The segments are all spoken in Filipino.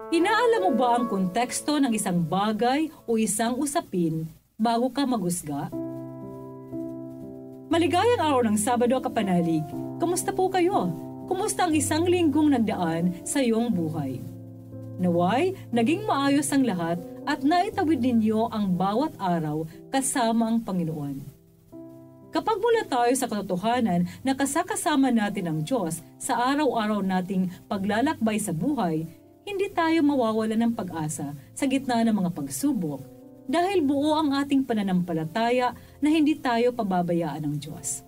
Inaalam mo ba ang konteksto ng isang bagay o isang usapin bago ka maghusga? Maligayang araw ng Sabado, kapanalig. Kamusta po kayo? Kumusta ang isang linggong nagdaan sa iyong buhay? Naway, naging maayos ang lahat at naitawid ninyo ang bawat araw kasama ang Panginoon. Kapag mula tayo sa katotohanan na kasakasama natin ang Diyos sa araw-araw nating paglalakbay sa buhay, hindi tayo mawawala ng pag-asa sa gitna ng mga pagsubok dahil buo ang ating pananampalataya na hindi tayo pababayaan ng Diyos.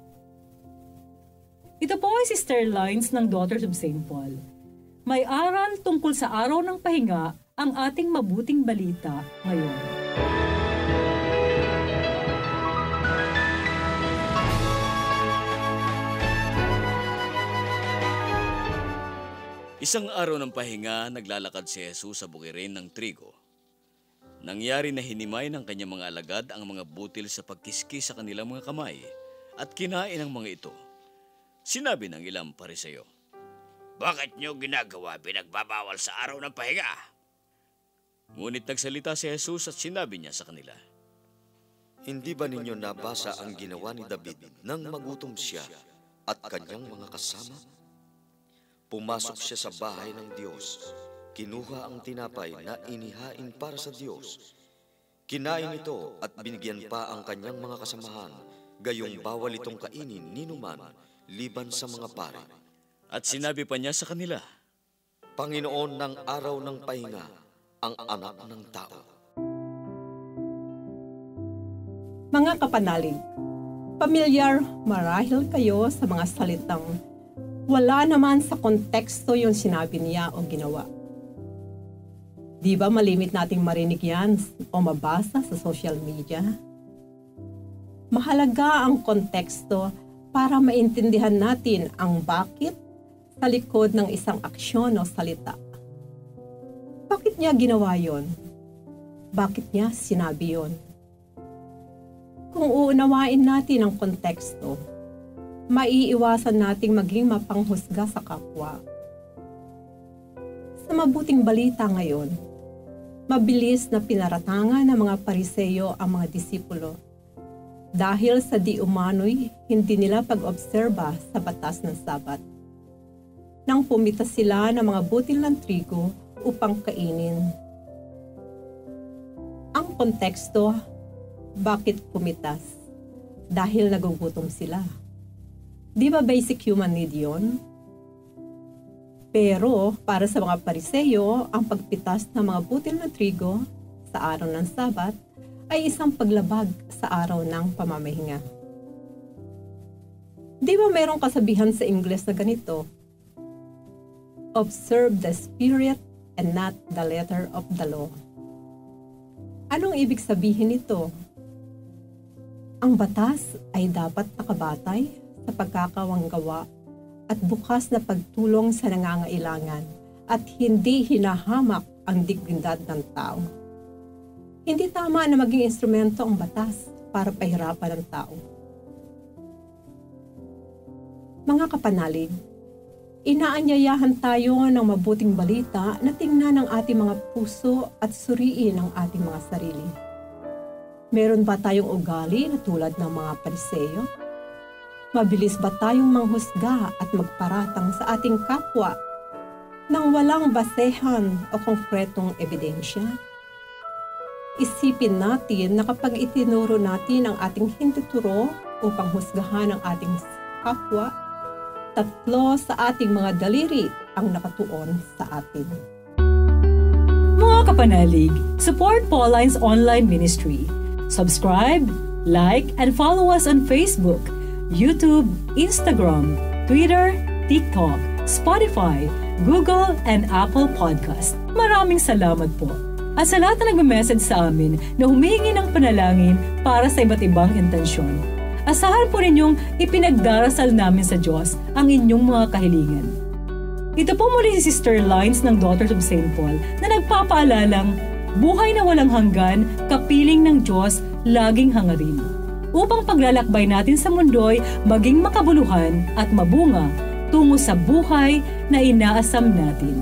Ito po ay Sister Lines ng Daughters of St. Paul. May aral tungkol sa araw ng pahinga ang ating mabuting balita ngayon. Isang araw ng pahinga, naglalakad si Jesus sa bukirin ng trigo. Nangyari na hinimay ng kanyang mga alagad ang mga butil sa pagkiskis sa kanilang mga kamay at kinain ang mga ito. Sinabi ng ilang Pariseo, "Bakit niyo ginagawa pinagbabawal sa araw ng pahinga?" Ngunit nagsalita si Jesus at sinabi niya sa kanila, "Hindi ba ninyo nabasa ang ginawa ni David nang magutom siya at kanyang mga kasama? Pumasok siya sa bahay ng Diyos, kinuha ang tinapay na inihain para sa Diyos. Kinain ito at binigyan pa ang kanyang mga kasamahan, gayong bawal itong kainin ninuman liban sa mga pari." At sinabi pa niya sa kanila, "Panginoon ng araw ng pahinga, ang anak ng tao." Mga kapanalig, pamilyar marahil kayo sa mga salitang wala naman sa konteksto yung sinabi niya o ginawa. Di ba malimit nating marinig yan o mabasa sa social media? Mahalaga ang konteksto para maintindihan natin ang bakit sa likod ng isang aksyon o salita. Bakit niya ginawa yon? Bakit niya sinabi yon? Kung uunawain natin ang konteksto, maiiwasan nating maging mapanghusga sa kapwa. Sa mabuting balita ngayon, mabilis na pinaratangan ng mga Pariseo ang mga disipulo dahil sa di umano'y hindi nila pag-obserba sa batas ng Sabat. Nang pumitas sila ng mga butil ng trigo upang kainin. Ang konteksto, bakit pumitas? Dahil nagugutom sila. Di ba basic human need yun? Pero para sa mga Pariseo, ang pagpitas ng mga butil na trigo sa araw ng Sabat ay isang paglabag sa araw ng pamamahinga. Di ba mayroong kasabihan sa Ingles na ganito? Observe the spirit and not the letter of the law. Anong ibig sabihin nito? Ang batas ay dapat nakabatay sa pagkakawanggawa at bukas na pagtulong sa nangangailangan at hindi hinahamak ang dignidad ng tao. Hindi tama na maging instrumento ang batas para pahirapan ang tao. Mga kapanalig, inaanyayahan tayo ng mabuting balita na tingnan ang ating mga puso at suriin ang ating mga sarili. Meron ba tayong ugali na tulad ng mga Pariseo? Mabilis ba tayong manghusga at magparatang sa ating kapwa nang walang basehan o konkretong ebidensya? Isipin natin na kapag itinuro natin ang ating hintuturo upang husgahan ang ating kapwa, 3 sa ating mga daliri ang nakatuon sa atin. Mga kapanalig, support Pauline's online ministry. Subscribe, like, and follow us on Facebook, YouTube, Instagram, Twitter, TikTok, Spotify, Google, and Apple Podcast. Maraming salamat po. At sa lahat na nag-message sa amin na humihingi ng panalangin para sa iba't ibang intensyon. Asahan po ninyong ipinagdarasal namin sa Diyos ang inyong mga kahilingan. Ito po muli si Sister Lines ng Daughters of St. Paul na nagpapaalalang buhay na walang hanggan, kapiling ng Diyos, laging hangarin. Upang paglalakbay natin sa mundo'y maging makabuluhan at mabunga tungo sa buhay na inaasam natin.